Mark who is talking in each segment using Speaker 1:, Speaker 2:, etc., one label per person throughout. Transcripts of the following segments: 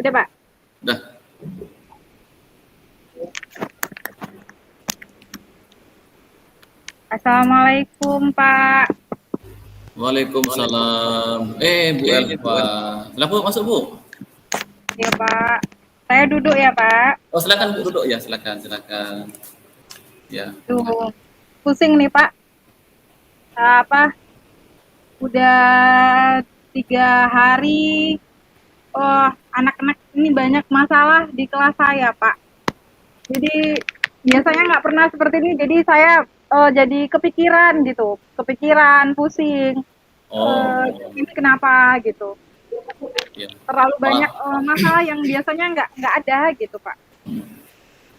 Speaker 1: Udah, Pak.
Speaker 2: Udah.
Speaker 1: Assalamualaikum, Pak.
Speaker 2: Waalaikumsalam. Bu Elva. Silakan Bu, masuk Bu.
Speaker 1: Ya, Pak. Saya duduk ya, Pak.
Speaker 2: Oh, silakan Bu, duduk ya, silakan. Ya.
Speaker 1: Tuh, pusing nih, Pak. Apa? Udah 3 hari. Oh, anak-anak ini banyak masalah di kelas saya, Pak. Jadi biasanya nggak pernah seperti ini. Jadi saya jadi kepikiran gitu, pusing.
Speaker 2: Oh,
Speaker 1: Ini kenapa gitu?
Speaker 2: ya.
Speaker 1: Terlalu banyak masalah yang biasanya nggak ada gitu, Pak.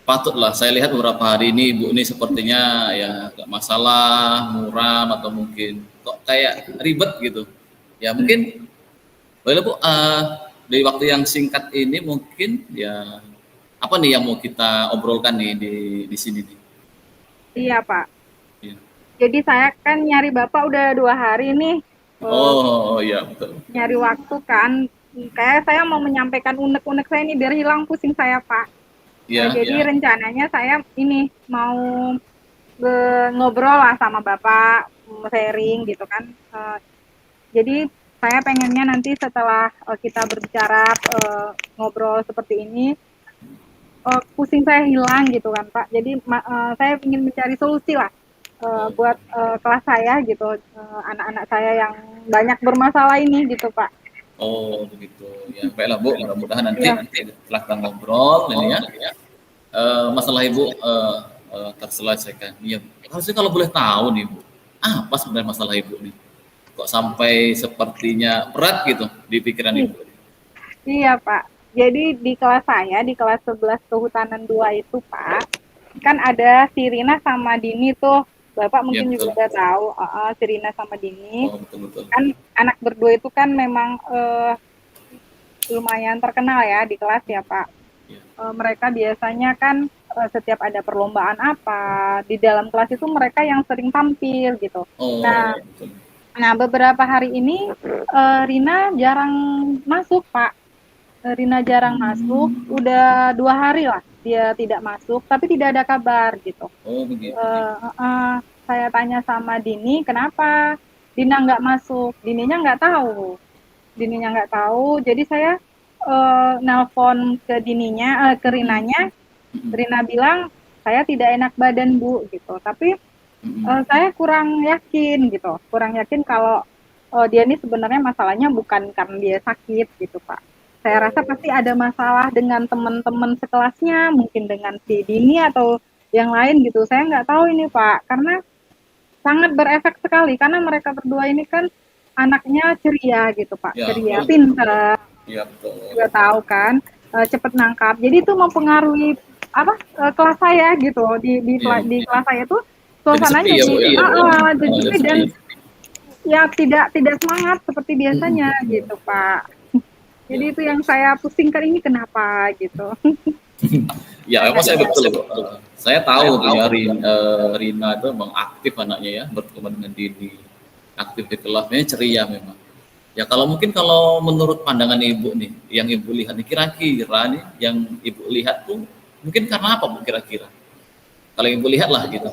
Speaker 2: Patutlah, saya lihat beberapa hari ini Ibu ini sepertinya ya nggak masalah, muram atau mungkin kok kayak ribet gitu. Ya mungkin boleh Bu, dari waktu yang singkat ini mungkin ya apa nih yang mau kita obrolkan nih di sini nih?
Speaker 1: Iya, Pak.
Speaker 2: Ya.
Speaker 1: Jadi saya kan nyari Bapak udah 2 hari nih.
Speaker 2: Oh ya betul.
Speaker 1: Nyari waktu kan. Kayak saya mau menyampaikan unek-unek saya ini biar hilang pusing saya, Pak.
Speaker 2: Ya,
Speaker 1: Jadi rencananya saya ini mau ngobrol lah sama Bapak, sharing gitu kan. Jadi saya pengennya nanti setelah kita berbicara ngobrol seperti ini, pusing saya hilang gitu kan, Pak. Jadi saya ingin mencari solusi lah buat kelas saya gitu, anak-anak saya yang banyak bermasalah ini gitu, Pak.
Speaker 2: Oh begitu ya, baiklah Bu, mudah-mudahan nanti setelah kita ngobrol ini ya masalah Ibu terselesaikan. Iya, harusnya kalau boleh tahu nih Bu, apa sebenarnya masalah Ibu nih? Kok sampai sepertinya berat gitu di pikiran Ibu?
Speaker 1: Iya, Pak. Jadi di kelas saya, di kelas 11 Kehutanan 2 itu, Pak, kan ada si Rina sama Dini tuh. Bapak mungkin
Speaker 2: Ya,
Speaker 1: juga udah tahu, si Rina sama Dini.
Speaker 2: Oh betul.
Speaker 1: Kan anak berdua itu kan memang lumayan terkenal ya di kelas ya, Pak.
Speaker 2: Ya.
Speaker 1: Mereka biasanya kan setiap ada perlombaan apa, di dalam kelas itu mereka yang sering tampil gitu.
Speaker 2: Oh,
Speaker 1: Nah,
Speaker 2: betul.
Speaker 1: Nah, beberapa hari ini Rina jarang masuk, Pak. Rina jarang masuk, udah 2 hari lah dia tidak masuk, tapi tidak ada kabar gitu.
Speaker 2: Oh begitu.
Speaker 1: Saya tanya sama Dini, kenapa Dina nggak masuk? Dininya nggak tahu. Jadi saya nelpon ke Dininya, ke Rinanya. Rina bilang saya tidak enak badan Bu gitu. Tapi saya kurang yakin kalau dia ini sebenarnya masalahnya bukan karena dia sakit gitu, Pak. Saya rasa pasti ada masalah dengan teman-teman sekelasnya, mungkin dengan si Dini atau yang lain gitu. Saya nggak tahu ini, Pak, karena sangat berefek sekali karena mereka berdua ini kan anaknya ceria gitu, Pak.
Speaker 2: Ya,
Speaker 1: Ceria,
Speaker 2: betul.
Speaker 1: pintar.
Speaker 2: Ya betul.
Speaker 1: Juga tahu kan, cepet nangkap. Jadi itu mempengaruhi kelas saya gitu. Di kelas saya tuh suasananya jadi sepi dan ya tidak semangat seperti biasanya gitu, Pak. Jadi itu yang saya pusingkan ini kenapa gitu.
Speaker 2: Ya memang saya betul. Saya tahu ya Rina itu memang aktif anaknya ya, berteman dengan Dini, aktif di kelasnya, ceria memang. Ya kalau menurut pandangan Ibu nih, yang Ibu lihat nih kira-kira nih yang Ibu lihat tuh mungkin karena apa Bu kira-kira? Kalau Ibu lihat lah gitu.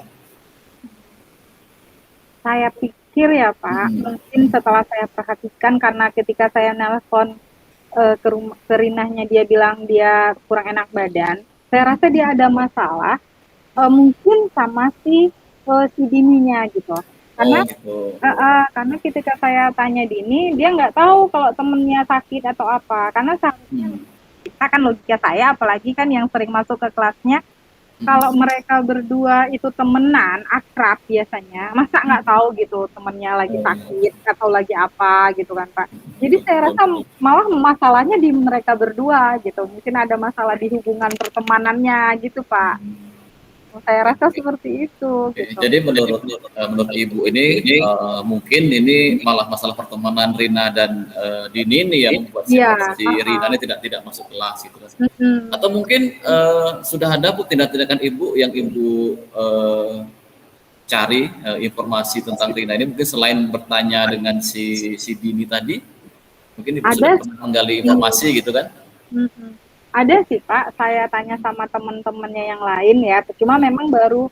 Speaker 1: Saya pikir ya Pak, mungkin setelah saya perhatikan karena ketika saya nelpon ke Rinahnya dia bilang dia kurang enak badan, saya rasa dia ada masalah mungkin sama si Dininya gitu. Karena karena ketika saya tanya Dini, dia nggak tahu kalau temennya sakit atau apa. Karena seharusnya kita kan logika saya, apalagi kan yang sering masuk ke kelasnya, kalau mereka berdua itu temenan, akrab biasanya, masa nggak tahu gitu temennya lagi sakit atau lagi apa gitu kan, Pak. Jadi saya rasa malah masalahnya di mereka berdua gitu. Mungkin ada masalah di hubungan pertemanannya gitu, Pak. Saya rasa seperti itu. Gitu.
Speaker 2: Jadi menurut Ibu ini mungkin ini malah masalah pertemanan Rina dan Dini ini yang membuat si Rina ini tidak masuk kelas gitu. Atau mungkin sudah ada Bu tindak-tindakan Ibu yang Ibu cari informasi tentang Rina ini mungkin selain bertanya dengan si Dini tadi, mungkin Ibu sudah pernah menggali informasi gitu kan?
Speaker 1: Mhm. Ada sih Pak, saya tanya sama teman-temannya yang lain ya, cuma memang baru,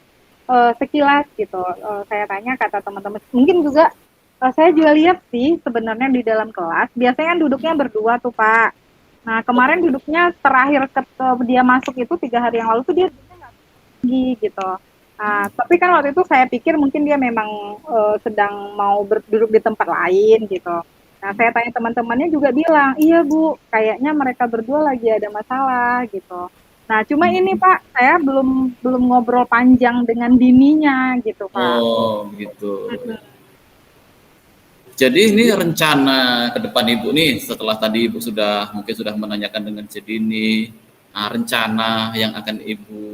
Speaker 1: sekilas gitu, saya tanya kata teman-teman mungkin juga, saya juga lihat sih sebenarnya di dalam kelas, biasanya kan duduknya berdua tuh Pak. Nah kemarin duduknya terakhir dia masuk itu 3 hari yang lalu tuh dia duduknya nggak tinggi gitu. Nah, tapi kan waktu itu saya pikir mungkin dia memang, sedang mau duduk di tempat lain gitu. Nah, saya tanya teman-temannya juga bilang, "Iya Bu, kayaknya mereka berdua lagi ada masalah," gitu. Nah, cuma ini Pak, saya belum belum ngobrol panjang dengan bininya gitu Pak.
Speaker 2: Oh, begitu.
Speaker 1: Mhm.
Speaker 2: Jadi ini rencana ke depan Ibu nih, setelah tadi Ibu sudah mungkin sudah menanyakan dengan si Dini, rencana yang akan Ibu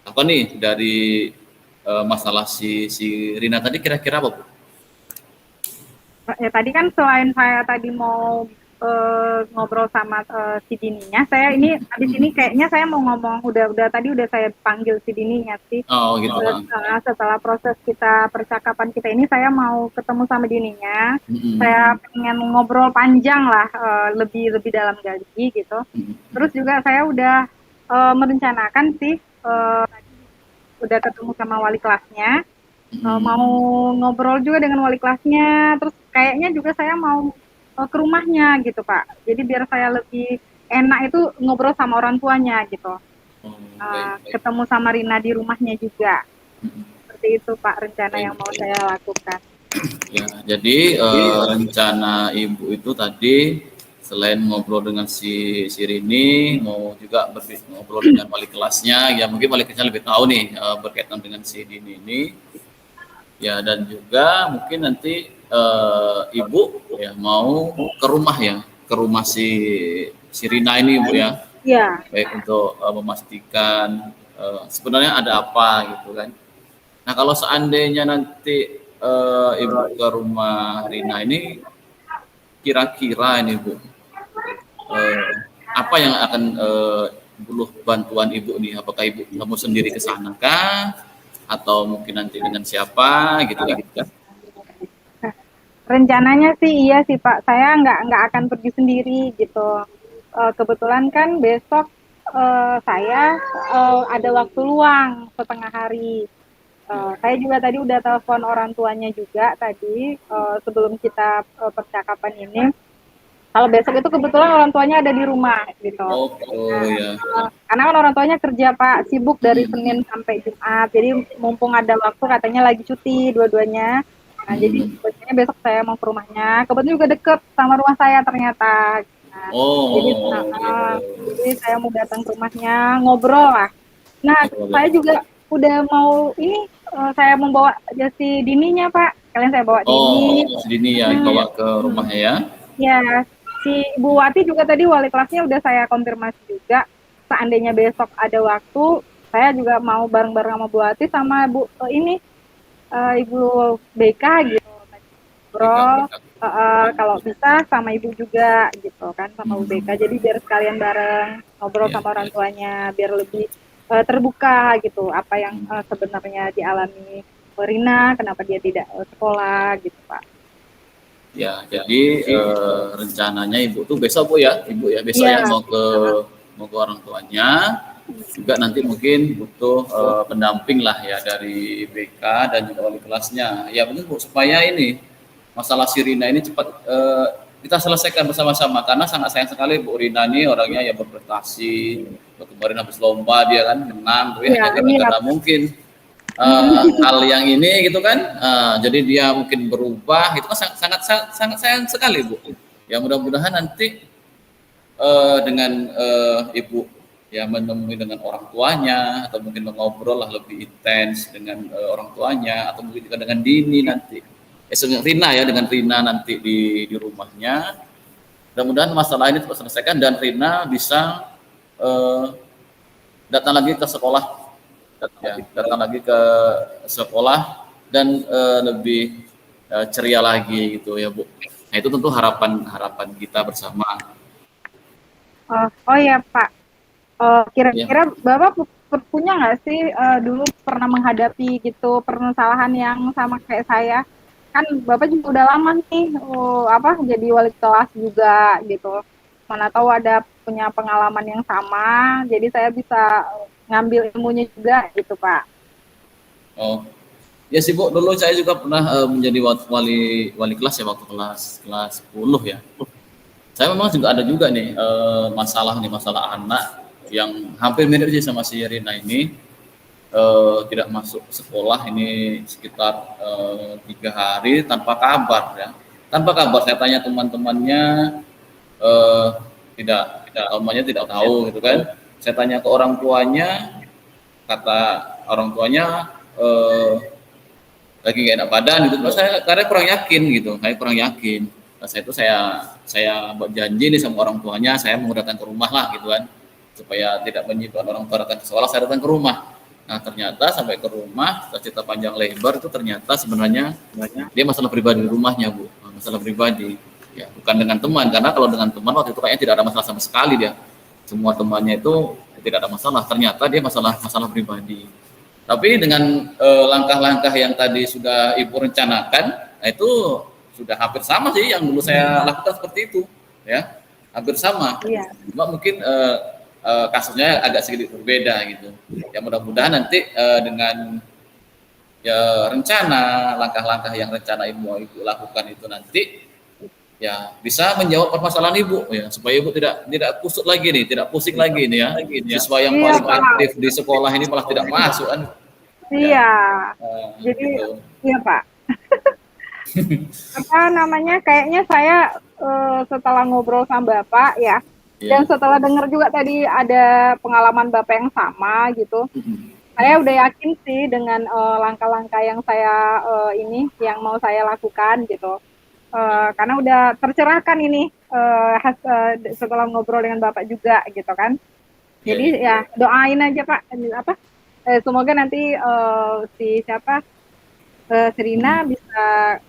Speaker 2: apa nih dari masalah si Rina tadi kira-kira apa Bu?
Speaker 1: Ya tadi kan selain saya tadi mau, ngobrol sama, si bininya, saya ini habis ini kayaknya saya mau ngomong udah tadi udah saya panggil si bininya sih.
Speaker 2: Oh gitu Bang.
Speaker 1: Setelah proses kita percakapan kita ini saya mau ketemu sama bininya,
Speaker 2: Mm-mm.
Speaker 1: saya pengen ngobrol panjang lah, lebih lebih dalam lagi gitu.
Speaker 2: Mm-mm.
Speaker 1: Terus juga saya udah, merencanakan sih, udah ketemu sama wali kelasnya, mau
Speaker 2: Mm-mm.
Speaker 1: ngobrol juga dengan wali kelasnya, terus kayaknya juga saya mau, ke rumahnya gitu, Pak. Jadi biar saya lebih enak itu ngobrol sama orang tuanya gitu,
Speaker 2: Oh, baik baik.
Speaker 1: ketemu sama Rina di rumahnya juga.
Speaker 2: Mm-mm.
Speaker 1: Seperti itu, Pak, rencana
Speaker 2: Baik
Speaker 1: yang mau
Speaker 2: baik.
Speaker 1: saya lakukan.
Speaker 2: Ya, jadi rencana Ibu itu tadi selain ngobrol dengan si Rini, mau juga ngobrol dengan wali kelasnya, ya mungkin wali kelasnya lebih tahu nih berkaitan dengan si Dini ini. Ya, dan juga mungkin nanti Ibu ya mau ke rumah ya, ke rumah si Rina ini Bu ya,
Speaker 1: Iya,
Speaker 2: baik untuk memastikan sebenarnya ada apa gitu kan. Nah, kalau seandainya nanti Ibu ke rumah Rina ini, kira-kira ini Bu, eh, apa yang akan butuh bantuan Ibu nih? Apakah Ibu kamu sendiri ke sana kah? Atau mungkin nanti dengan siapa gitu kan?
Speaker 1: rencananya sih iya sih, Pak, saya nggak akan pergi sendiri gitu. Kebetulan kan besok, saya, ada waktu luang setengah hari. Saya juga tadi udah telepon orang tuanya juga tadi, sebelum kita, percakapan ini. Kalau besok itu kebetulan orang tuanya ada di rumah gitu.
Speaker 2: Oh, oh
Speaker 1: Nah,
Speaker 2: ya.
Speaker 1: karena kan orang tuanya kerja Pak, sibuk dari
Speaker 2: Mm-mm.
Speaker 1: Senin sampai Jumat. Jadi mumpung ada waktu katanya lagi cuti dua-duanya. Nah, jadi
Speaker 2: Mm-mm.
Speaker 1: besoknya besok saya mau ke rumahnya. Kebetulan juga deket sama rumah saya ternyata. Nah, jadi,
Speaker 2: Oh, gitu.
Speaker 1: jadi saya mau datang ke rumahnya ngobrol lah. Nah,
Speaker 2: Ngobrol ya.
Speaker 1: saya juga udah mau ini, saya membawa si Dininya Pak. Kalian saya bawa
Speaker 2: Oh,
Speaker 1: Dini.
Speaker 2: si Dini ya
Speaker 1: Hmm,
Speaker 2: dibawa ke rumahnya ya.
Speaker 1: ya, si Ibu Wati juga tadi wali kelasnya udah saya konfirmasi juga. Seandainya besok ada waktu, saya juga mau bareng-bareng sama Bu Wati sama Bu ini Ibu BK gitu.
Speaker 2: BK,
Speaker 1: Ngobrol
Speaker 2: BK.
Speaker 1: kalau bisa sama Ibu juga gitu kan sama Bu BK.
Speaker 2: Hmm.
Speaker 1: Jadi biar sekalian bareng ngobrol
Speaker 2: Ya,
Speaker 1: sama orang
Speaker 2: ya.
Speaker 1: tuanya, biar lebih terbuka gitu apa yang
Speaker 2: Hmm.
Speaker 1: sebenarnya dialami Rina, kenapa dia tidak sekolah gitu Pak.
Speaker 2: Ya, jadi rencananya Ibu tuh besok Bu ya, Ibu ya besok ya
Speaker 1: Iya,
Speaker 2: mau ke orang tuanya. Juga nanti mungkin butuh pendamping lah ya dari BK dan juga wali kelasnya. Ya mungkin Bu supaya ini masalah si Rina ini cepat kita selesaikan bersama-sama karena sangat sayang sekali Bu Rina ini orangnya ya berprestasi. Kemarin habis lomba dia kan menang, tapi
Speaker 1: iya,
Speaker 2: hanya
Speaker 1: iya.
Speaker 2: gara-gara mungkin hal yang ini gitu kan, jadi dia mungkin berubah itu kan sangat sangat sangat sayang sekali Bu. Ya mudah-mudahan nanti dengan ibu ya menemui dengan orang tuanya atau mungkin mengobrol lah lebih intens dengan orang tuanya atau mungkin juga dengan Dini nanti Rina ya dengan Rina nanti di rumahnya. Mudah-mudahan masalah ini cepat selesaikan dan Rina bisa eh, datang lagi ke sekolah ya datang lagi ke sekolah dan lebih ceria lagi gitu ya Bu. Nah itu tentu harapan harapan kita bersama
Speaker 1: Oh ya Pak,
Speaker 2: ya.
Speaker 1: kira-kira Bapak punya nggak sih dulu pernah menghadapi gitu permasalahan yang sama kayak saya? Kan Bapak juga udah lama nih, apa jadi wali kelas juga gitu. mana tahu ada punya pengalaman yang sama, jadi saya bisa ngambil ilmunya juga gitu Pak.
Speaker 2: Oh, ya sih Bu, dulu saya juga pernah menjadi wali wali kelas ya waktu kelas kelas 10 ya. Saya memang juga ada juga nih masalah anak yang hampir mirip sih sama si Rina ini, tidak masuk sekolah ini sekitar 3 hari tanpa kabar ya. Tanpa kabar, saya tanya teman-temannya, eh, tidak semuanya tidak tahu gitu kan. Saya tanya ke orang tuanya, kata orang tuanya lagi gak enak badan gitu. Terus saya karena kurang yakin gitu, saya kurang yakin. Nah, saya buat janji nih sama orang tuanya, saya mau datang ke rumah lah gitu kan, supaya tidak menyimpan orang tua datang ke sekolah, saya datang ke rumah. Nah ternyata sampai ke rumah, cerita panjang lebar itu ternyata sebenarnya dia masalah pribadi di rumahnya Bu, masalah pribadi. Ya bukan dengan teman, karena kalau dengan teman waktu itu kayaknya tidak ada masalah sama sekali dia. Semua temannya itu tidak ada masalah. Ternyata dia masalah pribadi. Tapi dengan langkah-langkah yang tadi sudah Ibu rencanakan, nah itu sudah hampir sama sih yang dulu saya lakukan seperti itu, ya hampir sama.
Speaker 1: Iya.
Speaker 2: Cuma mungkin kasusnya agak sedikit berbeda gitu. Ya mudah-mudahan nanti dengan ya rencana langkah-langkah yang rencana Ibu lakukan itu nanti ya bisa menjawab permasalahan Ibu ya, supaya Ibu tidak kusut lagi nih, tidak pusing lagi nih ya. Siswa yang paling aktif di sekolah ini malah tidak masuk kan.
Speaker 1: Iya. Jadi
Speaker 2: gitu.
Speaker 1: iya Pak. Apa namanya? Kayaknya saya setelah ngobrol sama Bapak ya, dan setelah dengar juga tadi ada pengalaman Bapak yang sama gitu. Saya udah yakin sih dengan langkah-langkah yang saya yang mau saya lakukan gitu. Karena udah tercerahkan ini setelah ngobrol dengan Bapak juga gitu kan. Jadi ya doain aja Pak, semoga nanti si Serina bisa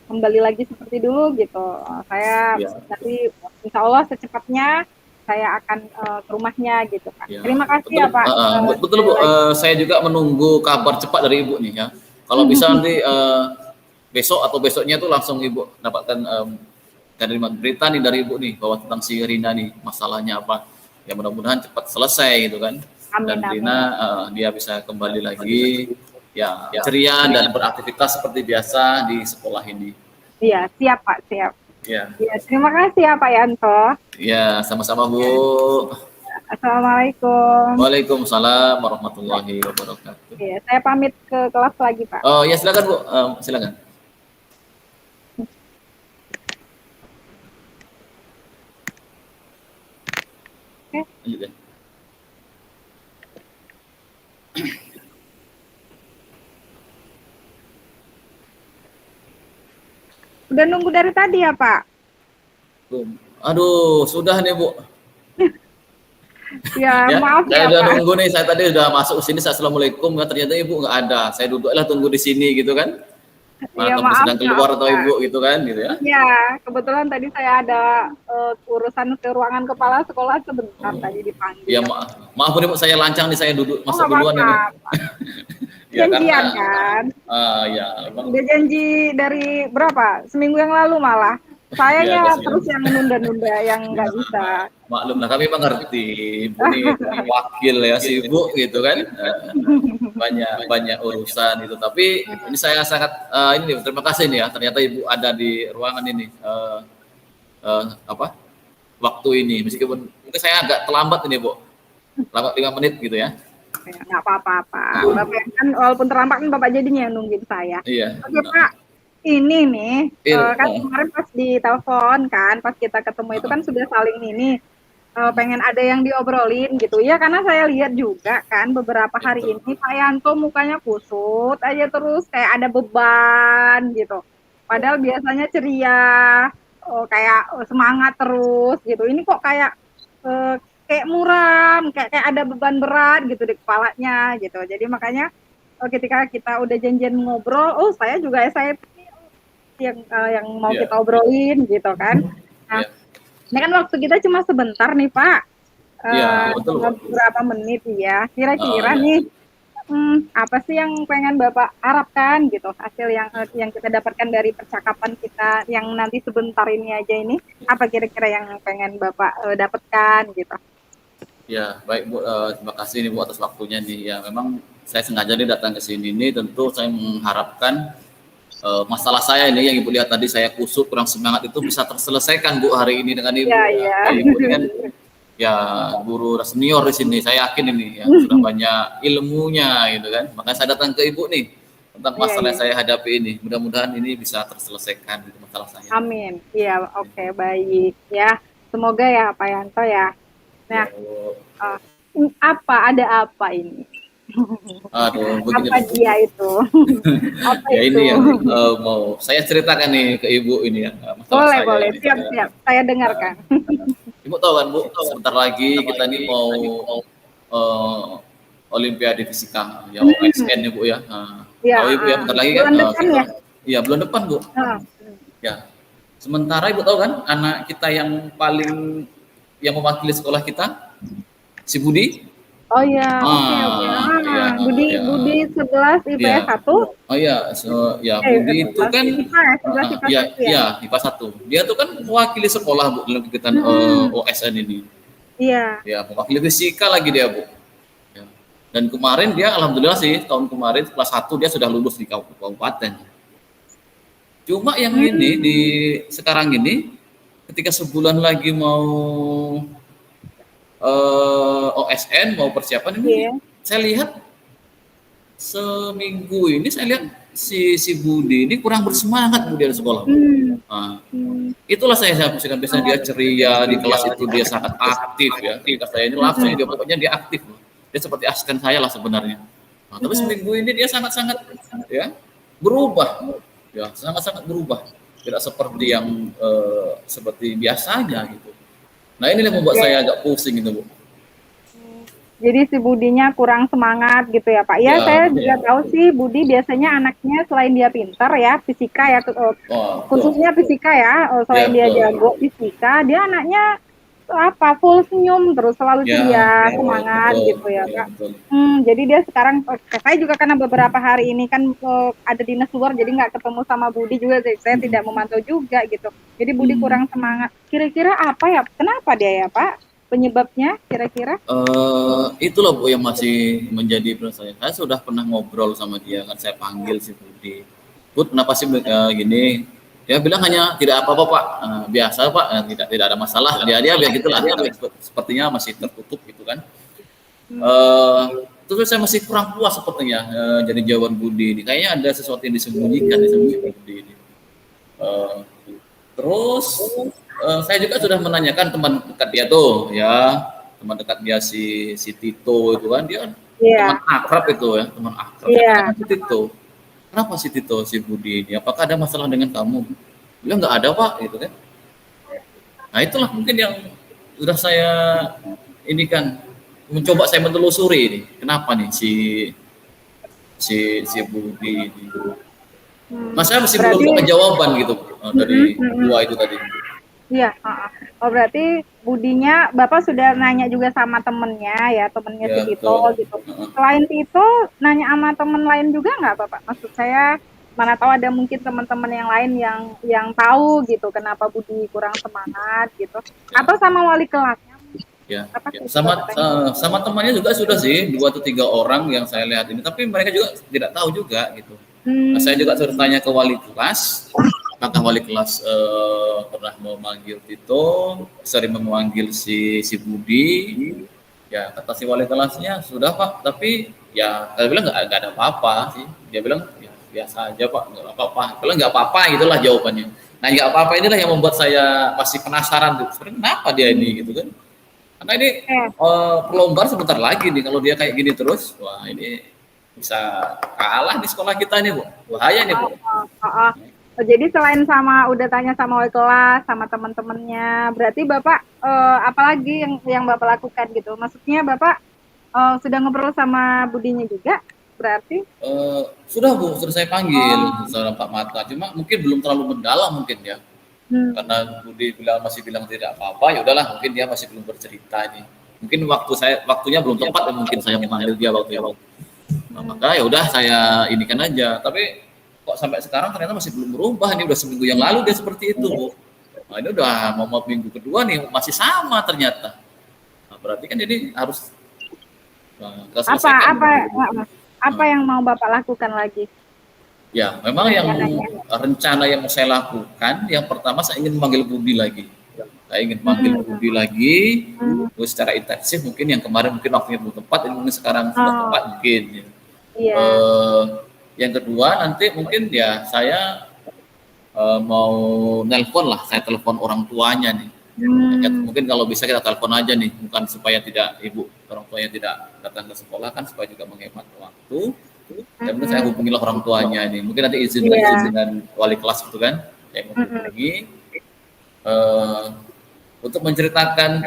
Speaker 1: kembali lagi seperti dulu gitu. Saya nanti insya Allah secepatnya saya akan ke rumahnya gitu Pak. Terima kasih ya Pak.
Speaker 2: Betul Bu, saya juga menunggu kabar cepat dari Ibu nih ya. Kalau bisa nanti besok atau besoknya tuh langsung Ibu dapatkan berita nih dari Ibu nih bahwa tentang si Rina nih masalahnya apa. Ya mudah-mudahan cepat selesai gitu kan. Dan Rina dia bisa kembali lagi ya ceria dan beraktivitas seperti biasa di sekolah ini.
Speaker 1: Iya, siap Pak, siap.
Speaker 2: Ya.
Speaker 1: Terima kasih ya Pak Yanto.
Speaker 2: Ya, sama-sama Bu.
Speaker 1: Assalamualaikum.
Speaker 2: Waalaikumsalam warahmatullahi wabarakatuh.
Speaker 1: Ya, saya pamit ke kelas lagi Pak.
Speaker 2: Oh ya silakan Bu, silakan.
Speaker 1: Oke.
Speaker 2: Lanjut ya.
Speaker 1: Udah nunggu dari tadi ya Pak?
Speaker 2: Aduh, sudah nih Bu.
Speaker 1: Ya, maaf
Speaker 2: saya
Speaker 1: ya
Speaker 2: udah
Speaker 1: Pak.
Speaker 2: nunggu nih, saya tadi udah masuk sini, assalamualaikum, ya ternyata Ibu nggak ada. Saya duduklah tunggu di sini gitu kan.
Speaker 1: Iya,
Speaker 2: Maaf, sedang keluar atau
Speaker 1: Pak.
Speaker 2: Ibu gitu kan gitu ya.
Speaker 1: Iya, kebetulan tadi saya ada urusan ke ruangan kepala sekolah sebentar tadi dipanggil.
Speaker 2: Ya maaf Bu, saya lancang nih, saya duduk masuk duluan ini.
Speaker 1: Ya, janjian kan?
Speaker 2: Ya,
Speaker 1: udah janji dari berapa? Seminggu yang lalu malah. Sayanya terus yang menunda-nunda, yang nggak bisa.
Speaker 2: Maklum lah, kami mengerti. Bu ini wakil ya sibuk gitu kan. Banyak urusan itu. Tapi ini saya sangat terima kasih nih ya. Ternyata Ibu ada di ruangan ini. Waktu ini. Meskipun mungkin saya agak terlambat ini Bu. Terlambat 5 menit gitu ya.
Speaker 1: Nggak apa-apa. Bapak kan walaupun terlambat kan Bapak jadinya yang nungguin saya.
Speaker 2: Iya.
Speaker 1: Oke Pak. Ini nih, kan kemarin pas di telepon kan, pas kita ketemu itu kan sudah saling pengen ada yang diobrolin gitu ya, karena saya lihat juga kan beberapa hari ini Pak Yanto mukanya kusut aja terus, kayak ada beban gitu. Padahal biasanya ceria, kayak semangat terus gitu. Ini kok kayak muram, kayak ada beban berat gitu di kepalanya gitu. Jadi makanya ketika kita udah janjian ngobrol, saya yang mau kita obrolin gitu kan. Nah, ini kan waktu kita cuma sebentar nih Pak, beberapa menit ya. Kira-kira nih apa sih yang pengen Bapak harapkan gitu, hasil yang kita dapatkan dari percakapan kita yang nanti sebentar ini aja ini, Apa kira-kira yang pengen Bapak dapatkan gitu?
Speaker 2: Ya, baik Bu, terima kasih nih Bu atas waktunya nih. Ya, memang saya sengaja nih datang ke sini nih, tentu saya mengharapkan masalah saya ini yang Ibu lihat tadi saya kusut kurang semangat itu bisa terselesaikan Bu hari ini dengan Ibu
Speaker 1: Iya,
Speaker 2: ya.
Speaker 1: iya.
Speaker 2: Ya, Ibu ini kan ya guru senior di sini, saya yakin ini ya sudah banyak ilmunya gitu kan. Makanya saya datang ke Ibu nih tentang
Speaker 1: Iya,
Speaker 2: masalah
Speaker 1: iya.
Speaker 2: yang saya hadapi ini. Mudah-mudahan ini bisa terselesaikan gitu masalah saya.
Speaker 1: Amin. Iya, oke, baik ya. Semoga ya Pak Yanto ya.
Speaker 2: Ya,
Speaker 1: Nah, ada apa ini?
Speaker 2: aduh, begini
Speaker 1: Apa
Speaker 2: Bu.
Speaker 1: dia itu? Apa
Speaker 2: Ya
Speaker 1: itu?
Speaker 2: ini yang mau saya ceritakan nih ke Ibu ini ya masalah
Speaker 1: Boleh,
Speaker 2: saya
Speaker 1: boleh.
Speaker 2: ini.
Speaker 1: Siap, siap. Saya dengarkan.
Speaker 2: Ibu tahu kan Bu, sebentar lagi kita ini mau eh, Olimpiade Fisika ya OSN ya Bu ya.
Speaker 1: Ya,
Speaker 2: Tahu Ibu ya bentar lagi kan?
Speaker 1: bulan depan ya?
Speaker 2: Iya bulan depan Bu.
Speaker 1: Ah,
Speaker 2: Ya. Sementara Ibu tahu kan anak kita yang paling yang mewakili sekolah kita si Budi.
Speaker 1: Oh ya, oke, oke.
Speaker 2: Ya,
Speaker 1: Budi 11 IPS
Speaker 2: ya.
Speaker 1: 1.
Speaker 2: Oh iya, ya Budi itu
Speaker 1: 11
Speaker 2: kan
Speaker 1: IPA ya, 11 IPA
Speaker 2: ya
Speaker 1: 1 ya?
Speaker 2: ya IPA 1. Dia tuh kan mewakili sekolah Bu dalam kegiatan OSN ini.
Speaker 1: Iya.
Speaker 2: Ya, mewakili fisika lagi dia Bu. Ya. Dan kemarin dia alhamdulillah sih tahun kemarin kelas 1 dia sudah lulus di kabupaten. Cuma yang ini di sekarang ini ketika sebulan lagi mau OSN mau persiapan ini
Speaker 1: Iya.
Speaker 2: saya lihat seminggu ini saya lihat si Budi ini kurang bersemangat Bu di sekolah. Itulah saya pusingkan biasanya dia ceria di kelas itu dia sangat aktif ya. Ketika saya ini langsung dia pokoknya dia aktif. Dia seperti asisten saya lah sebenarnya. Nah, tapi seminggu ini dia sangat-sangat ya berubah. Ya, sangat-sangat berubah. Tidak seperti yang seperti biasanya gitu. Nah, ini yang membuat saya agak pusing gitu, Bu.
Speaker 1: Jadi si Budinya kurang semangat gitu ya Pak. Ya, saya juga tahu sih Budi biasanya anaknya selain dia pintar ya, fisika ya, khususnya fisika ya, selain dia jago fisika, dia anaknya full senyum terus selalu ceria, semangat gitu ya Pak. Jadi dia sekarang, saya juga karena beberapa hari ini kan ada dinas luar, jadi nggak ketemu sama Budi juga, saya tidak memantau juga gitu. Jadi Budi kurang semangat. Kira-kira apa ya? Kenapa dia ya Pak? Penyebabnya kira-kira?
Speaker 2: Itulah Bu yang masih menjadi perhatian saya. Saya sudah pernah ngobrol sama dia kan, saya panggil si Budi. Bud, kenapa sih gini? Dia bilang hanya tidak apa-apa Pak, biasa Pak, tidak ada masalah. Dia gitulah, sepertinya masih tertutup gitu kan. Terus saya masih kurang puas sepertinya jadi jawaban Budi ini. Kayaknya ada sesuatu yang disembunyikan di Budi ini. Terus saya juga sudah menanyakan teman dekat dia tuh ya, teman dekat dia si Tito itu kan, dia teman akrab itu ya, teman akrab si Tito. Kenapa si Tito, si Budi ini? Apakah ada masalah dengan kamu? Dia nggak ada Pak, gitu kan. Nah itulah mungkin yang sudah saya ini kan mencoba saya menelusuri ini. Kenapa nih si Budi ini? Mas saya masih belum dapat jawaban gitu dari dua itu tadi.
Speaker 1: Iya, berarti Budinya Bapak sudah nanya juga sama temennya ya, temennya si Tito gitu. Selain Tito, nanya sama temen lain juga nggak Bapak? Maksud saya, mana tahu ada mungkin teman-teman yang lain yang tahu gitu, kenapa Budi kurang semangat gitu. Atau sama wali kelasnya?
Speaker 2: Ya, sama temannya juga sudah sih 2 atau 3 orang yang saya lihat ini, tapi mereka juga tidak tahu juga gitu. Nah, saya juga sudah tanya ke wali kelas. Apakah wali kelas pernah memanggil Tito, sering memanggil si Budi? Ya kata si wali kelasnya sudah Pak, tapi ya saya bilang nggak ada apa-apa sih. Dia bilang ya biasa aja Pak, nggak apa-apa. Bilang nggak apa-apa, itulah jawabannya. Nah nggak apa-apa inilah yang membuat saya masih penasaran tuh. Sebenarnya kenapa dia ini gitu kan? Karena ini pelombar sebentar lagi nih, kalau dia kayak gini terus, wah ini bisa kalah di sekolah kita nih Bu. Bahaya nih Bu.
Speaker 1: Jadi selain udah tanya sama wali kelas, sama teman-temannya, berarti Bapak apalagi yang Bapak lakukan gitu? Maksudnya Bapak sudah ngobrol sama Budinya juga, berarti?
Speaker 2: Sudah Bu, sudah saya panggil secara empat mata. Cuma mungkin belum terlalu mendalam mungkin ya. Karena Budi masih bilang tidak apa-apa, ya udahlah mungkin dia masih belum bercerita ini. Mungkin waktunya belum tepat, mungkin saya memanggil dia waktu itu. Nah, maka ya udah saya inikan aja. Tapi kok sampai sekarang ternyata masih belum berubah, ini udah seminggu yang lalu dia seperti itu Bu. Nah, ini udah mau minggu kedua nih masih sama ternyata. Nah, berarti kan ini harus selesaikan.
Speaker 1: Apa yang mau Bapak lakukan lagi?
Speaker 2: Ya, memang yang rencana yang saya lakukan, yang pertama saya ingin memanggil Budi lagi. Saya ingin panggil Budi lagi, secara intensif mungkin yang kemarin mungkin waktunya belum tepat, ini mungkin sekarang sudah tepat mungkin.
Speaker 1: Iya.
Speaker 2: Yang kedua nanti mungkin ya saya mau nelpon lah, saya telepon orang tuanya nih. Ya, mungkin kalau bisa kita telepon aja nih, bukan supaya tidak orang tuanya tidak datang ke sekolah kan, supaya juga menghemat waktu. Dan saya hubungilah orang tuanya nih, mungkin nanti izin dengan wali kelas gitu kan, saya menghubungi untuk menceritakan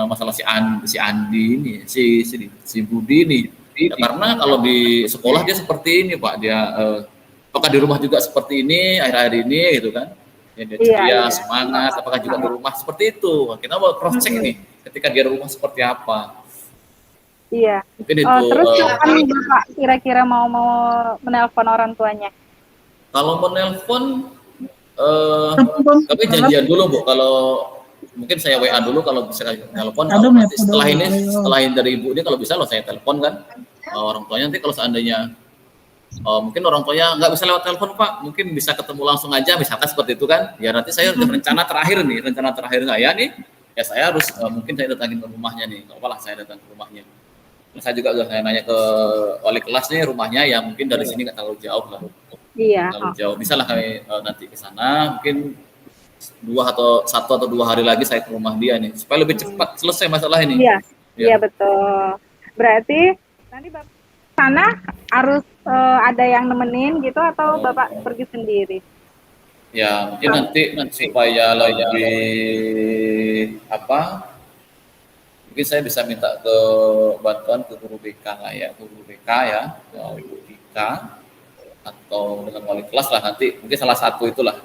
Speaker 2: masalah si Andi ini, si Budi ini. Ya, karena kalau di sekolah dia seperti ini Pak, dia apakah di rumah juga seperti ini akhir-akhir ini gitu kan? Ya, dia ceria, semangat, apakah juga di rumah seperti itu? Kita mau cross check nih, ketika dia di rumah seperti apa?
Speaker 1: Iya.
Speaker 2: Mungkin itu.
Speaker 1: Terus kapan Bapak kira-kira mau menelpon orang tuanya?
Speaker 2: Kalau menelpon, kami janjian dulu Bu. Kalau mungkin saya WA dulu kalau bisa telepon. Setelah ini dari Ibu ini kalau bisa loh saya telepon kan orang tuanya. Nanti kalau seandainya mungkin orang tuanya nggak bisa lewat telepon Pak, mungkin bisa ketemu langsung aja misalkan seperti itu kan. Ya nanti saya rencana terakhir saya nih, ya saya harus mungkin saya datangin ke rumahnya nih. Kalau apalah saya datang ke rumahnya. Saya juga udah nanya ke wali kelas nih rumahnya, ya mungkin dari sini nggak terlalu jauh lah.
Speaker 1: Iya.
Speaker 2: Terlalu jauh. Bisa lah kami nanti ke sana, mungkin 1 atau 2 hari lagi saya ke rumah dia nih, supaya lebih cepat selesai masalah ini.
Speaker 1: Iya betul. Berarti nanti Bapak sana harus ada yang nemenin gitu atau Bapak pergi sendiri?
Speaker 2: Ya mungkin nanti supaya lebih mungkin saya bisa minta ke bantuan ke guru BK lah ya, Ibu Dika atau dengan wali kelas lah nanti, mungkin salah satu itulah.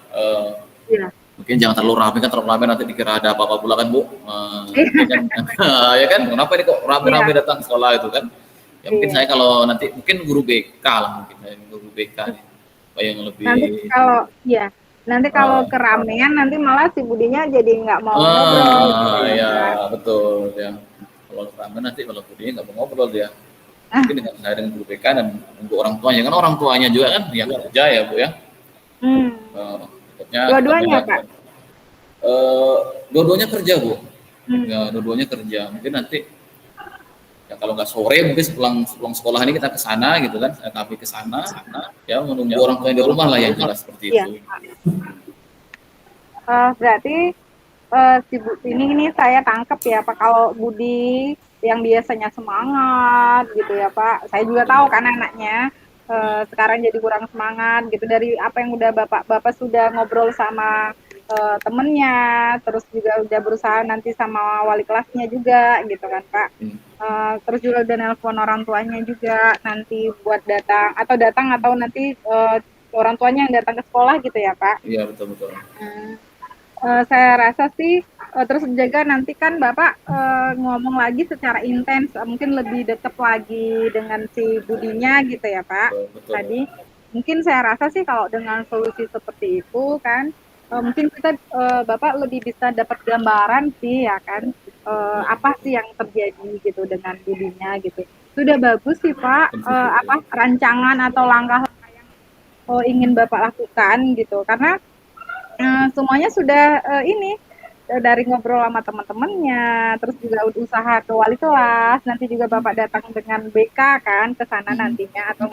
Speaker 2: Mungkin jangan terlalu ramai nanti dikira ada apa-apa pula kan Bu. Ya kan, kenapa ini kok rame-rame datang sekolah itu kan? Ya mungkin saya kalau nanti mungkin guru BK lah, mungkin saya guru BK nih, supaya yang lebih.
Speaker 1: Nanti kalau keramaian nanti malah si Budinya jadi nggak mau ngobrol.
Speaker 2: Iya betul ya. Kalau keramaian nanti malah Budinya nggak mau ngobrol dia. Mungkin dengan saya dengan guru BK dan untuk orang tuanya, kan orang tuanya juga kan yang kerja ya Bu ya.
Speaker 1: Dua-duanya Pak?
Speaker 2: Dua-duanya kerja Bu. Ya dua-duanya kerja. Mungkin nanti ya kalau nggak sore mungkin pulang sekolah ini kita ke sana gitu kan, kami ke sana ya menunggu orang tua di rumah lah yang jelas seperti itu.
Speaker 1: Berarti si Bu ini saya tangkap ya Pak, kalau Budi yang biasanya semangat gitu ya Pak, saya juga tahu kan anaknya sekarang jadi kurang semangat gitu, dari apa yang udah Bapak sudah ngobrol sama temennya, terus juga udah berusaha nanti sama wali kelasnya juga gitu kan Pak. Terus juga udah nelpon orang tuanya juga nanti buat datang atau nanti orang tuanya yang datang ke sekolah gitu ya Pak.
Speaker 2: Iya betul.
Speaker 1: Saya rasa sih terus jaga nanti kan Bapak ngomong lagi secara intens, mungkin lebih dekat lagi dengan si Budinya gitu ya Pak.
Speaker 2: Betul.
Speaker 1: Tadi mungkin saya rasa sih kalau dengan solusi seperti itu kan mungkin kita Bapak lebih bisa dapat gambaran sih ya kan apa sih yang terjadi gitu dengan Budinya gitu. Sudah bagus sih Pak rancangan atau langkah yang ingin Bapak lakukan gitu, karena semuanya sudah dari ngobrol sama teman-temannya, terus juga usaha ke wali kelas, nanti juga Bapak datang dengan BK kan ke sana nantinya, atau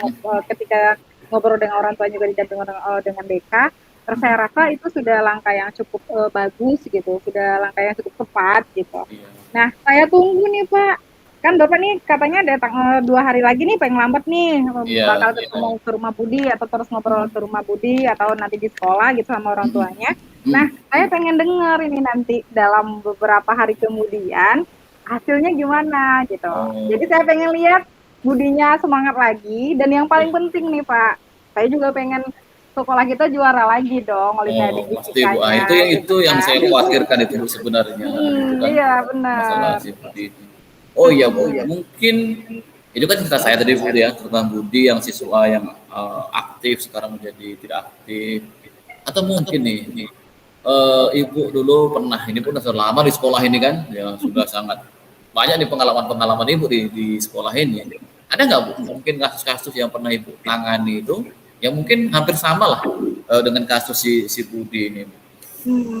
Speaker 1: ketika ngobrol dengan orang tua juga didampingi dengan BK. Terus saya rasa itu sudah langkah yang cukup bagus gitu, sudah langkah yang cukup tepat gitu. Nah, saya tunggu nih Pak, kan Bapak nih katanya datang 2 hari lagi nih pengen lambat nih, bakal ketemu ke rumah Budi atau terus ngobrol ke rumah Budi atau nanti di sekolah gitu sama orang tuanya. Nah, saya pengen dengar ini nanti dalam beberapa hari kemudian hasilnya gimana gitu. Jadi saya pengen lihat Budinya semangat lagi, dan yang paling penting nih Pak, saya juga pengen sekolah kita juara lagi dong Olimpiade
Speaker 2: pasti Bu. Itu yang saya khawatirkan itu Bu sebenarnya.
Speaker 1: Iya benar.
Speaker 2: Oh iya Bu, mungkin itu kan cerita saya tadi Bu ya, tentang Budi yang siswa yang aktif sekarang menjadi tidak aktif, atau mungkin nih Ibu dulu pernah, ini pun sudah lama di sekolah ini kan, ya sudah sangat banyak nih pengalaman-pengalaman ibu di sekolah ini. Ada nggak Bu, mungkin kasus-kasus yang pernah ibu tangani itu, yang mungkin hampir sama lah dengan kasus si Budi ini, Bu?
Speaker 1: Hmm,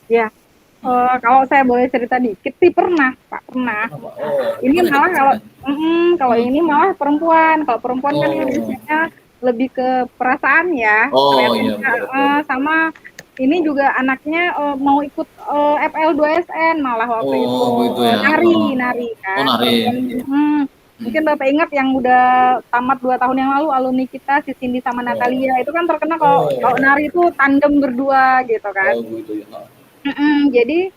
Speaker 1: ya. Kalau saya boleh cerita dikit sih pernah, Pak, pernah.
Speaker 2: Oh,
Speaker 1: Ini
Speaker 2: gimana itu
Speaker 1: malah kalau
Speaker 2: ceritanya?
Speaker 1: kalau
Speaker 2: Hmm.
Speaker 1: ini malah perempuan. Kalau perempuan kan
Speaker 2: Oh,
Speaker 1: biasanya lebih ke perasaan ya.
Speaker 2: oh
Speaker 1: Ternyata
Speaker 2: iya
Speaker 1: dia,
Speaker 2: betul.
Speaker 1: sama ini juga anaknya mau ikut FL2SN malah waktu itu
Speaker 2: Oh begitu ya.
Speaker 1: nari
Speaker 2: Oh,
Speaker 1: nari
Speaker 2: oh
Speaker 1: kan
Speaker 2: nari.
Speaker 1: perempuan. Mungkin
Speaker 2: Hmm.
Speaker 1: Bapak ingat yang udah tamat 2 tahun yang lalu alumni kita si Cindy sama
Speaker 2: Oh,
Speaker 1: Natalia itu kan terkenal kalau kalau
Speaker 2: oh,
Speaker 1: nari itu tandem berdua gitu kan.
Speaker 2: oh begitu ya.
Speaker 1: Jadi,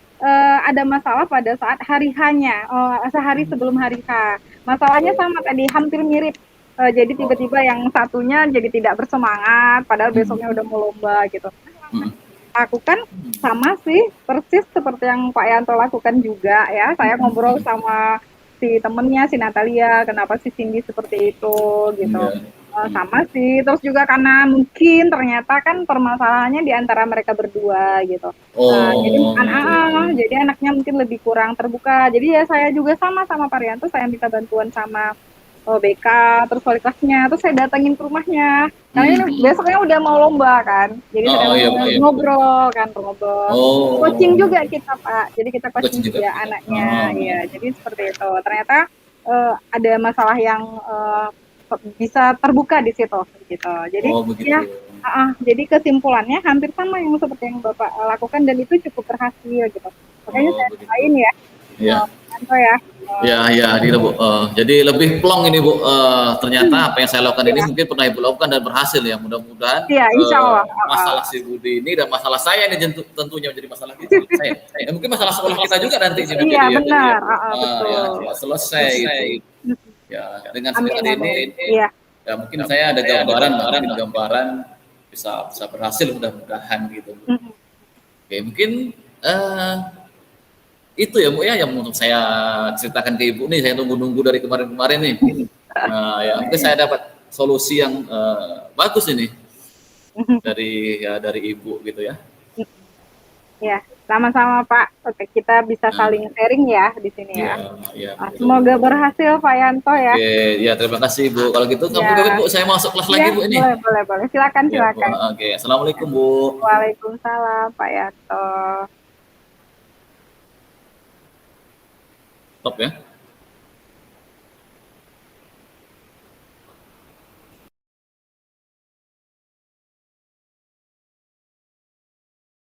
Speaker 1: ada masalah pada saat hari H-nya, sehari sebelum hari H. Masalahnya
Speaker 2: Oh,
Speaker 1: sama tadi, hampir mirip. Jadi
Speaker 2: oh.
Speaker 1: tiba-tiba yang satunya jadi tidak bersemangat, padahal besoknya
Speaker 2: Hmm.
Speaker 1: udah mau lomba gitu.
Speaker 2: Hmm.
Speaker 1: Lakukan sama sih, persis seperti yang Pak Yanto lakukan juga ya. Saya ngobrol
Speaker 2: Hmm.
Speaker 1: sama si temennya, si Natalia, kenapa si Cindy seperti itu gitu.
Speaker 2: Iya. Hmm.
Speaker 1: Sama sih, terus juga karena mungkin ternyata kan permasalahannya di antara mereka berdua gitu. Jadi
Speaker 2: Oh gitu ya.
Speaker 1: jadi anaknya mungkin lebih kurang terbuka. Jadi ya saya juga sama Parianto, saya minta bantuan sama BK, terus wali kelasnya, terus saya datengin ke rumahnya. Karena ini
Speaker 2: Hmm.
Speaker 1: besoknya udah mau lomba kan, jadi saya
Speaker 2: Oh iya
Speaker 1: datengin
Speaker 2: betul.
Speaker 1: ngobrol kan, ngobrol. Coaching
Speaker 2: Oh,
Speaker 1: juga kita Pak, jadi kita
Speaker 2: coaching
Speaker 1: coaching
Speaker 2: juga.
Speaker 1: juga anaknya,
Speaker 2: Oh,
Speaker 1: ya. Jadi seperti itu. Ternyata ada masalah yang bisa terbuka di situ, gitu. Jadi
Speaker 2: oh
Speaker 1: ya,
Speaker 2: begitu.
Speaker 1: jadi kesimpulannya hampir sama yang seperti yang Bapak lakukan dan itu cukup berhasil gitu. Makanya
Speaker 2: Oh
Speaker 1: saya
Speaker 2: begitu.
Speaker 1: doain ya,
Speaker 2: Ya.
Speaker 1: Yanto ya.
Speaker 2: Ya, ya, gitu Bu. Jadi lebih plong ini Bu. Ternyata apa yang saya lakukan ini
Speaker 1: Ya,
Speaker 2: mungkin pernah Ibu lakukan dan berhasil ya. Mudah-mudahan
Speaker 1: iya, insya Allah.
Speaker 2: masalah si Budi ini dan masalah saya ini tentunya menjadi masalah kita. Saya. Mungkin masalah sekolah kita juga nantinya
Speaker 1: Iya,
Speaker 2: menjadi ya.
Speaker 1: benar.
Speaker 2: Ya,
Speaker 1: Betul.
Speaker 2: cepat selesai gitu. Ya, dengan
Speaker 1: Amin,
Speaker 2: seperti
Speaker 1: amin.
Speaker 2: ini,
Speaker 1: Iya.
Speaker 2: ya mungkin saya ada gambaran lah, mungkin gambaran bisa bisa berhasil mudah-mudahan gitu.
Speaker 1: Mm-mm.
Speaker 2: Oke, mungkin eh, itu ya Bu ya yang untuk saya ceritakan ke Ibu nih, saya nunggu-nunggu dari kemarin-kemarin nih. Nah, ya mungkin saya dapat solusi yang bagus ini dari Ibu gitu ya.
Speaker 1: Ya, sama-sama Pak. Oke, kita bisa
Speaker 2: Nah,
Speaker 1: saling sharing ya di sini
Speaker 2: ya,
Speaker 1: ya.
Speaker 2: ya betul.
Speaker 1: Semoga berhasil Pak Yanto ya.
Speaker 2: Oke, ya terima kasih Bu. Kalau gitu kamu pamit
Speaker 1: Ya,
Speaker 2: Bu, saya masuk kelas
Speaker 1: ya,
Speaker 2: lagi Bu ini.
Speaker 1: boleh, boleh, boleh. Silakan,
Speaker 2: Ya Bu.
Speaker 1: silakan.
Speaker 2: Oke, assalamualaikum Bu.
Speaker 1: Waalaikumsalam Pak Yanto.
Speaker 2: Stop ya.